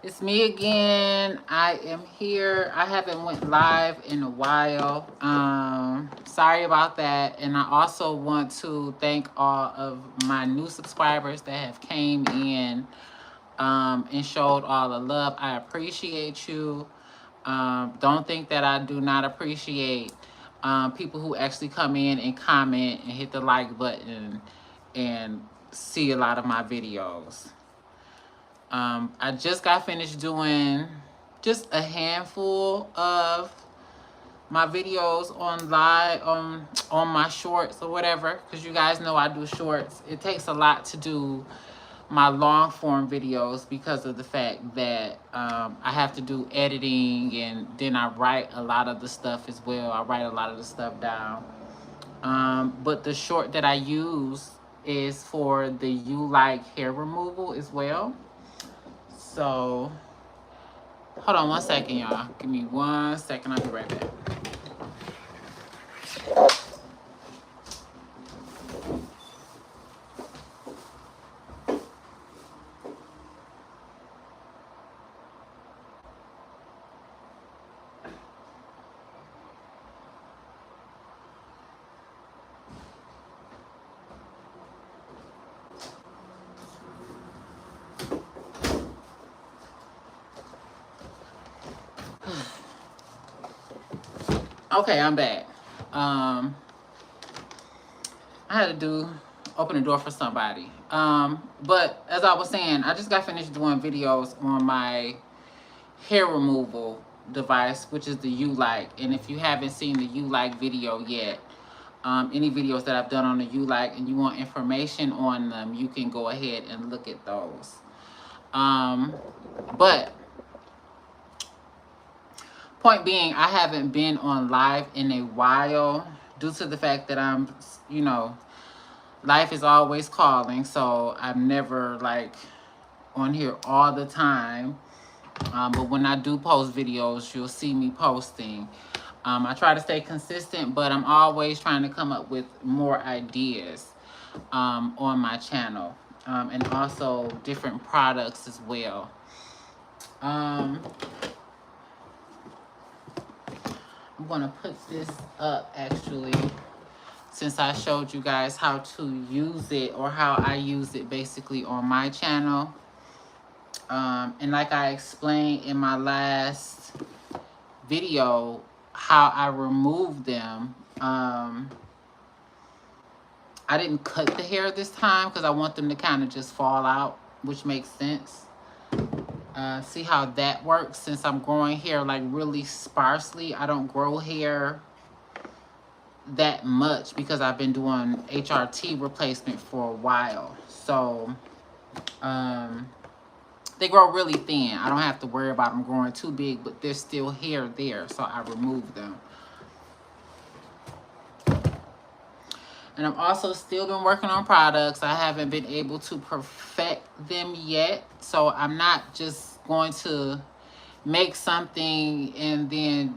It's me again. I am here. I haven't went live in a while. Sorry about that. And I also want to thank all of my new subscribers that have came in and showed all the love. I appreciate you. Don't think that I do not appreciate people who actually come in and comment and hit the like button and see a lot of my videos. I just got finished doing just a handful of my videos on live on my shorts or whatever, because you guys know I do shorts. It takes a lot to do my long form videos because of the fact that I have to do editing, and then I write a lot of the stuff as well. I write a lot of the stuff down. But the short that I use is for the You Like hair removal as well. So, hold on one second, y'all. Give me 1 second. I'll be right back. Okay, I'm back. I had to open the door for somebody. But as I was saying, I just got finished doing videos on my hair removal device, which is the You Like. And if you haven't seen the You Like video yet, any videos that I've done on the You Like and you want information on them, you can go ahead and look at those. But point being, I haven't been on live in a while due to the fact that I'm, life is always calling. So I'm never like on here all the time. But when I do post videos, you'll see me posting. I try to stay consistent, but I'm always trying to come up with more ideas on my channel, and also different products as well. I'm going to put this up actually, since I showed you guys how to use it, or how I use it basically on my channel. And like I explained in my last video, how I removed them. I didn't cut the hair this time because I want them to kind of just fall out, which makes sense. See how that works? Since I'm growing hair like really sparsely, I don't grow hair that much because I've been doing HRT replacement for a while. So they grow really thin. I don't have to worry about them growing too big, but there's still hair there, so I remove them. And I'm also still been working on products. I haven't been able to perfect them yet. So I'm not just going to make something and then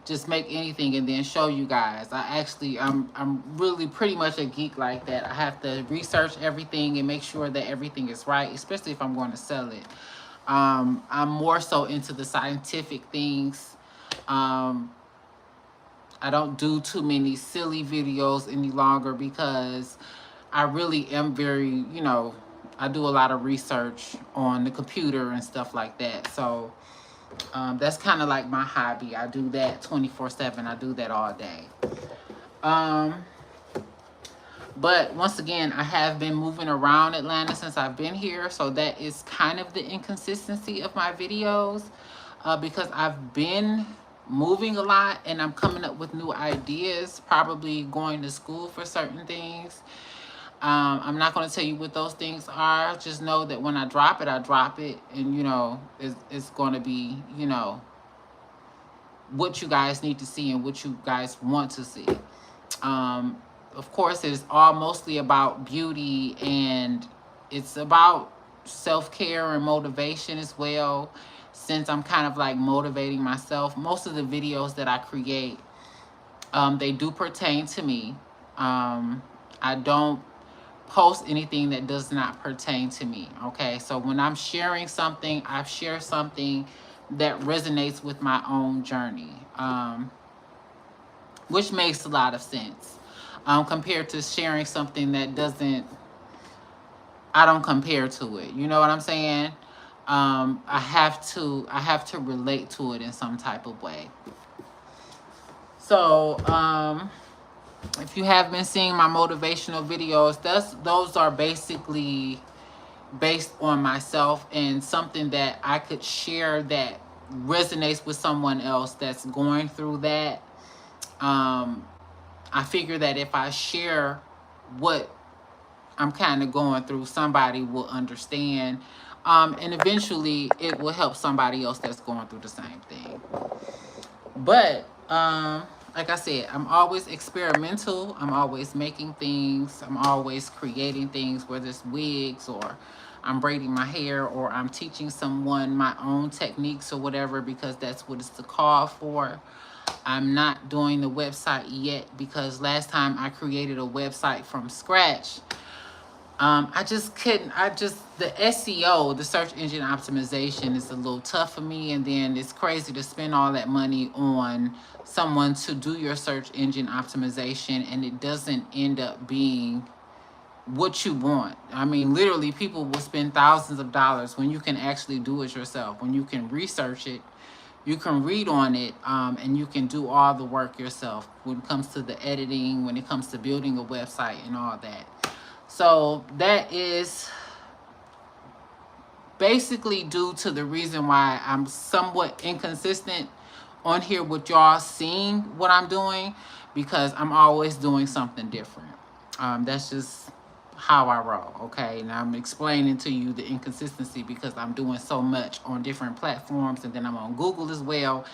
just make anything and then show you guys. I'm really pretty much a geek like that. I have to research everything and make sure that everything is right, especially if I'm going to sell it. I'm more so into the scientific things. I don't do too many silly videos any longer because I really am very, I do a lot of research on the computer and stuff like that. So that's kind of like my hobby. I do that 24/7. I do that all day. But once again, I have been moving around Atlanta since I've been here. So that is kind of the inconsistency of my videos, because I've been moving a lot and I'm coming up with new ideas, probably going to school for certain things. I'm not going to tell you what those things are. Just know that when I drop it, and it's going to be, what you guys need to see and what you guys want to see. Of course, it's all mostly about beauty, and it's about self-care and motivation as well. Since I'm kind of like motivating myself, most of the videos that I create, they do pertain to me. I don't post anything that does not pertain to me. Okay, so when I'm sharing something, I share something that resonates with my own journey, which makes a lot of sense, compared to sharing something that doesn't, I don't compare to it. You know what I'm saying? I have to relate to it in some type of way. So, if you have been seeing my motivational videos, those are basically based on myself and something that I could share that resonates with someone else that's going through that. I figure that if I share what I'm kind of going through, somebody will understand. And eventually it will help somebody else that's going through the same thing. But like I said, I'm always experimental. I'm always making things. I'm always creating things, whether it's wigs or I'm braiding my hair or I'm teaching someone my own techniques or whatever, because that's what it's the call for. I'm not doing the website yet because last time I created a website from scratch, I just couldn't. The SEO, the search engine optimization, is a little tough for me. And then it's crazy to spend all that money on someone to do your search engine optimization and it doesn't end up being what you want. I mean, literally, people will spend thousands of dollars when you can actually do it yourself, when you can research it, you can read on it, and you can do all the work yourself when it comes to the editing, when it comes to building a website and all that. So that is basically due to the reason why I'm somewhat inconsistent on here with y'all seeing what I'm doing, because I'm always doing something different. That's just how I roll, okay? And I'm explaining to you the inconsistency because I'm doing so much on different platforms, and then I'm on Google as well.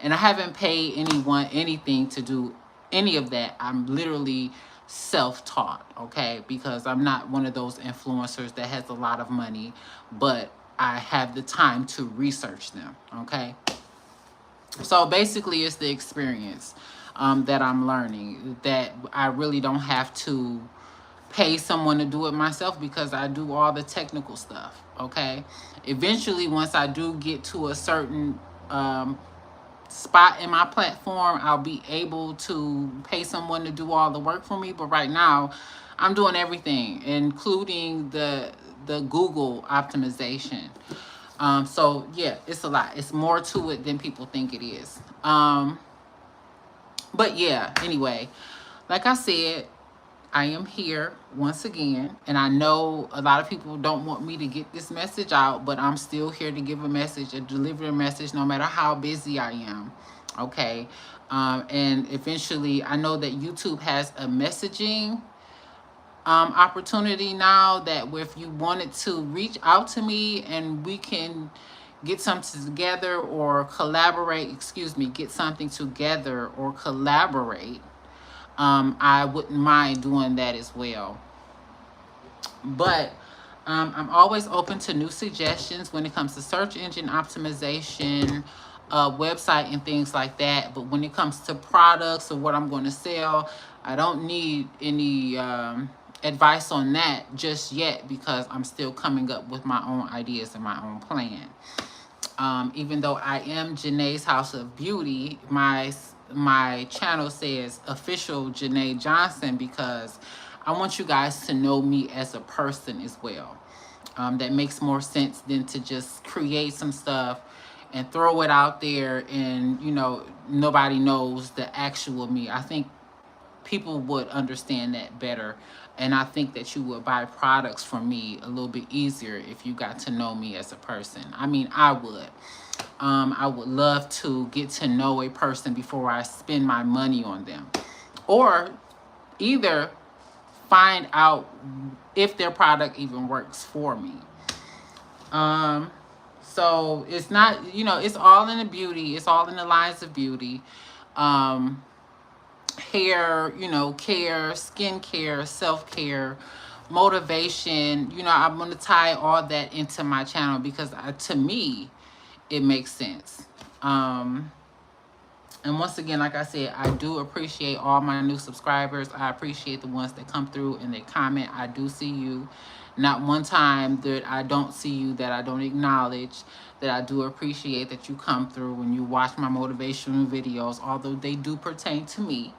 And I haven't paid anyone anything to do any of that. I'm literally self-taught, okay? Because I'm not one of those influencers that has a lot of money, but I have the time to research them, okay? So basically it's the experience that I'm learning, that I really don't have to pay someone to do it myself because I do all the technical stuff, okay? Eventually, once I do get to a certain spot in my platform, I'll be able to pay someone to do all the work for me. But right now, I'm doing everything, including the Google optimization. So yeah, it's a lot. It's more to it than people think it is. But yeah, anyway, like I said, I am here once again, and I know a lot of people don't want me to get this message out, but I'm still here to give a message and deliver a message no matter how busy I am, okay? And eventually, I know that YouTube has a messaging opportunity now that if you wanted to reach out to me and we can get something together or collaborate, get something together or collaborate, I wouldn't mind doing that as well. But I'm always open to new suggestions when it comes to search engine optimization, website and things like that. But when it comes to products or what I'm going to sell, I don't need any advice on that just yet, because I'm still coming up with my own ideas and my own plan. Even though I am Janae's House of Beauty, my channel says official Janae Johnson, because I want you guys to know me as a person as well. That makes more sense than to just create some stuff and throw it out there and, you know, nobody knows the actual me. I think people would understand that better. And I think that you would buy products from me a little bit easier if you got to know me as a person. I mean, I would. I would love to get to know a person before I spend my money on them. Or either find out if their product even works for me. So it's not, you know, it's all in the beauty. It's all in the lines of beauty. Hair, you know, care, skincare, self-care, motivation. You know, I'm going to tie all that into my channel because to me, it makes sense. And once again, like I said, I do appreciate all my new subscribers. I appreciate the ones that come through and they comment. I do see you. Not one time that I don't see you, that I don't acknowledge, that I do appreciate that you come through when you watch my motivational videos, although they do pertain to me.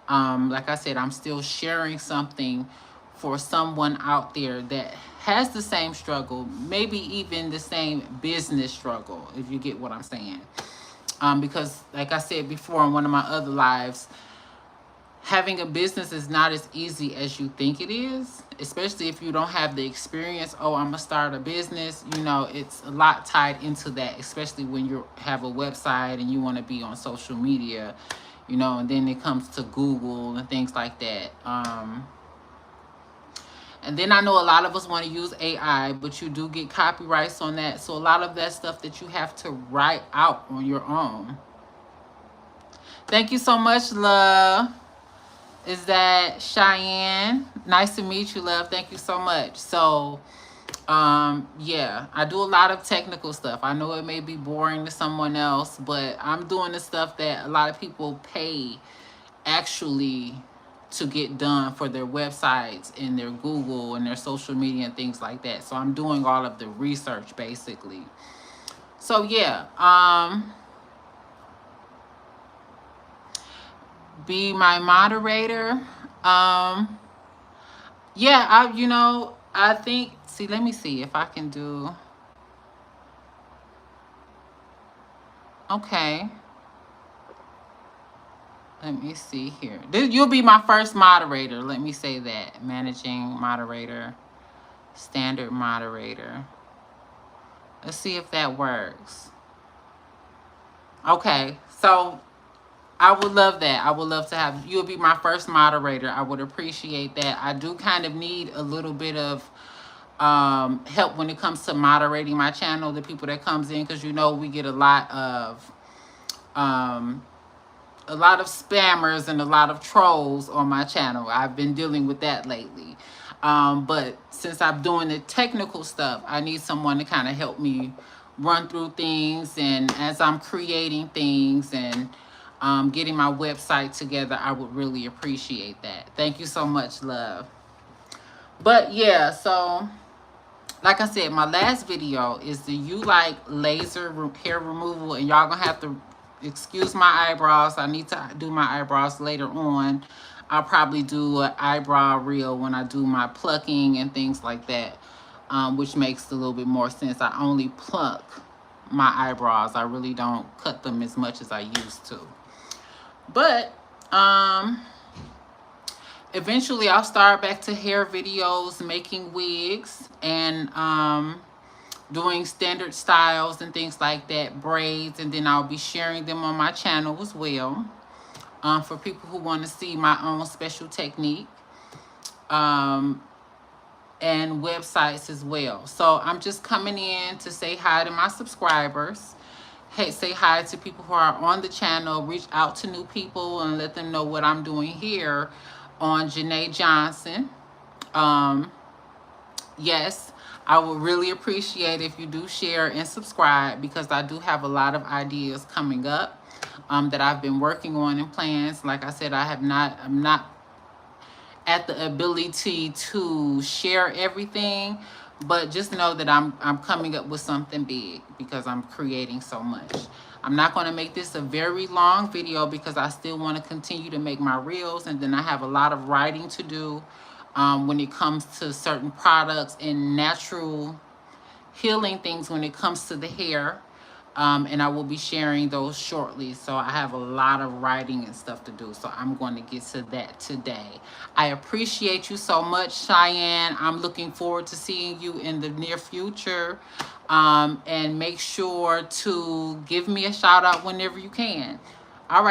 Like I said, I'm still sharing something for someone out there that has the same struggle, maybe even the same business struggle, if you get what I'm saying. Because like I said before in one of my other lives, having a business is not as easy as you think it is, especially if you don't have the experience. Oh, I'm gonna start a business. You know, it's a lot tied into that, especially when you have a website and you want to be on social media, you know, and then it comes to Google and things like that. And then I know a lot of us want to use AI, but you do get copyrights on that. So a lot of that stuff that you have to write out on your own. Thank you so much, love. Is that Cheyenne? Nice to meet you, love. Thank you so much. So, yeah, I do a lot of technical stuff. I know it may be boring to someone else, but I'm doing the stuff that a lot of people pay actually to get done for their websites and their Google and their social media and things like that. So I'm doing all of the research basically. So yeah, be my moderator. Yeah, I think, see, let me see if I can do, okay. Let me see here. You'll be my first moderator. Let me say that. Managing moderator, standard moderator. Let's see if that works. Okay, so I would love that. I would love to have, you'll be my first moderator. I would appreciate that. I do kind of need a little bit of help when it comes to moderating my channel, the people that comes in, because we get a lot of spammers and a lot of trolls on my channel. I've been dealing with that lately. But since I'm doing the technical stuff, I need someone to kind of help me run through things. And as I'm creating things and getting my website together, I would really appreciate that. Thank you so much, love. But yeah, so like I said, my last video is the You Like Laser Hair Removal. And y'all gonna have to excuse my eyebrows. I need to do my eyebrows later on. I'll probably do an eyebrow reel when I do my plucking and things like that, which makes a little bit more sense. I only pluck my eyebrows. I really don't cut them as much as I used to. But eventually I'll start back to hair videos, making wigs, and doing standard styles and things like that, braids, and then I'll be sharing them on my channel as well, for people who want to see my own special technique, and websites as well. So I'm just coming in to say hi to my subscribers. Hey, say hi to people who are on the channel, reach out to new people and let them know what I'm doing here on Janae Johnson. Yes, I would really appreciate if you do share and subscribe, because I do have a lot of ideas coming up that I've been working on and plans. Like I said, I'm not at the ability to share everything, but just know that I'm coming up with something big because I'm creating so much. I'm not going to make this a very long video because I still want to continue to make my reels, and then I have a lot of writing to do when it comes to certain products and natural healing things when it comes to the hair. And I will be sharing those shortly. So I have a lot of writing and stuff to do. So I'm going to get to that today. I appreciate you so much, Cheyenne. I'm looking forward to seeing you in the near future. And make sure to give me a shout out whenever you can. All right.